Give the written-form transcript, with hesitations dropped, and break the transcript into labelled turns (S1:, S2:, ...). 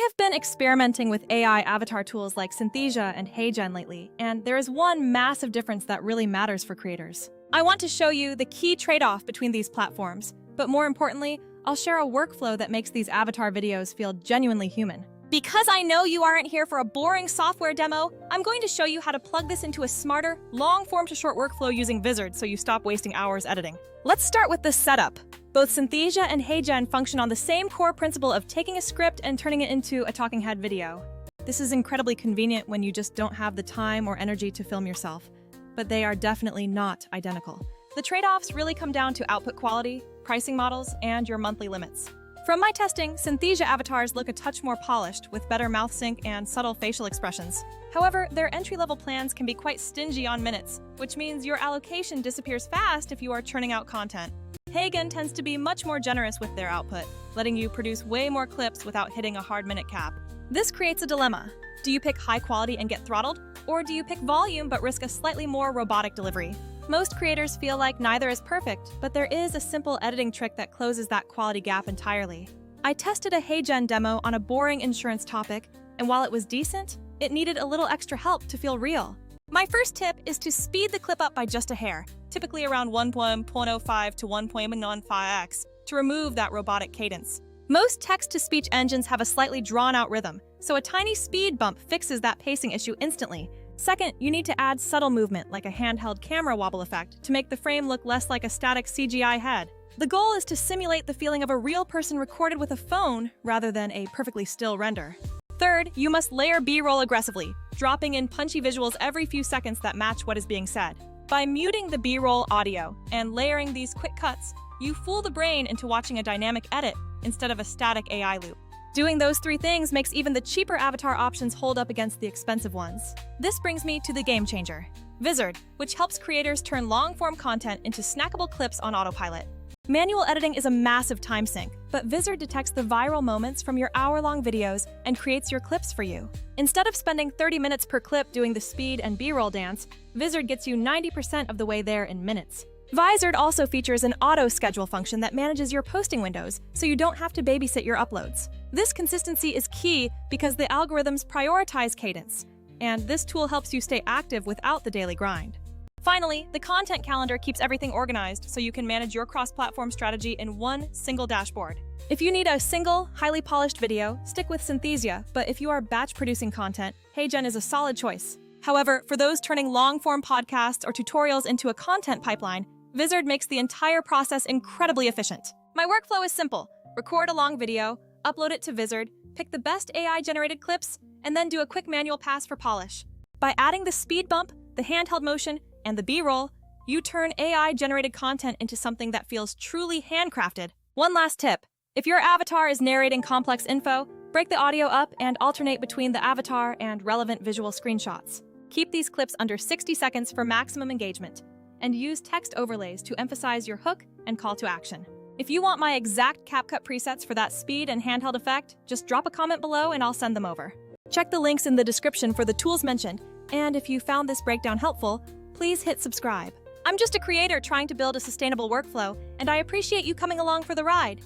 S1: have been experimenting with AI avatar tools like Synthesia and HeyGen lately, and there is one massive difference that really matters for creators. I want to show you the key trade-off between these platforms, but more importantly, I'll share a workflow that makes these avatar videos feel genuinely human. Because I know you aren't here for a boring software demo, I'm going to show you how to plug this into a smarter, long-form to short workflow using Vizard so you stop wasting hours editing. Let's start with the setup. Both Synthesia and HeyGen function on the same core principle of taking a script and turning it into a talking head video. This is incredibly convenient when you just don't have the time or energy to film yourself, but they are definitely not identical. The trade-offs really come down to output quality, pricing models, and your monthly limits. From my testing, Synthesia avatars look a touch more polished, with better mouth sync and subtle facial expressions. However, their entry-level plans can be quite stingy on minutes, which means your allocation disappears fast if you are churning out content. HeyGen tends to be much more generous with their output, letting you produce way more clips without hitting a hard minute cap. This creates a dilemma. Do you pick high quality and get throttled? Or do you pick volume but risk a slightly more robotic delivery? Most creators feel like neither is perfect, but there is a simple editing trick that closes that quality gap entirely. I tested a HeyGen demo on a boring insurance topic, and while it was decent, it needed a little extra help to feel real. My first tip is to speed the clip up by just a hair, typically around 1.05 to 1.15x, to remove that robotic cadence. Most text-to-speech engines have a slightly drawn-out rhythm, so a tiny speed bump fixes that pacing issue instantly. Second, you need to add subtle movement like a handheld camera-wobble effect to make the frame look less like a static CGI head. The goal is to simulate the feeling of a real person recorded with a phone rather than a perfectly still render. Third, you must layer B-roll aggressively, dropping in punchy visuals every few seconds that match what is being said. By muting the B-roll audio and layering these quick cuts, you fool the brain into watching a dynamic edit instead of a static AI loop. Doing those three things makes even the cheaper avatar options hold up against the expensive ones. This brings me to the game changer, Vizard, which helps creators turn long-form content into snackable clips on autopilot. Manual editing is a massive time sink, but Vizard detects the viral moments from your hour-long videos and creates your clips for you. Instead of spending 30 minutes per clip doing the speed and B-roll dance, Vizard gets you 90% of the way there in minutes. Vizard also features an auto-schedule function that manages your posting windows, so you don't have to babysit your uploads. This consistency is key because the algorithms prioritize cadence, and this tool helps you stay active without the daily grind. Finally, the content calendar keeps everything organized so you can manage your cross-platform strategy in one single dashboard. If you need a single, highly polished video, stick with Synthesia, but if you are batch-producing content, HeyGen is a solid choice. However, for those turning long-form podcasts or tutorials into a content pipeline, Vizard makes the entire process incredibly efficient. My workflow is simple. Record a long video, upload it to Vizard, pick the best AI-generated clips, and then do a quick manual pass for polish. By adding the speed bump, the handheld motion, and the B-roll, you turn AI-generated content into something that feels truly handcrafted. One last tip. If your avatar is narrating complex info, break the audio up and alternate between the avatar and relevant visual screenshots. Keep these clips under 60 seconds for maximum engagement, and use text overlays to emphasize your hook and call to action. If you want my exact CapCut presets for that speed and handheld effect, just drop a comment below and I'll send them over. Check the links in the description for the tools mentioned, and if you found this breakdown helpful, please hit subscribe. I'm just a creator trying to build a sustainable workflow, and I appreciate you coming along for the ride.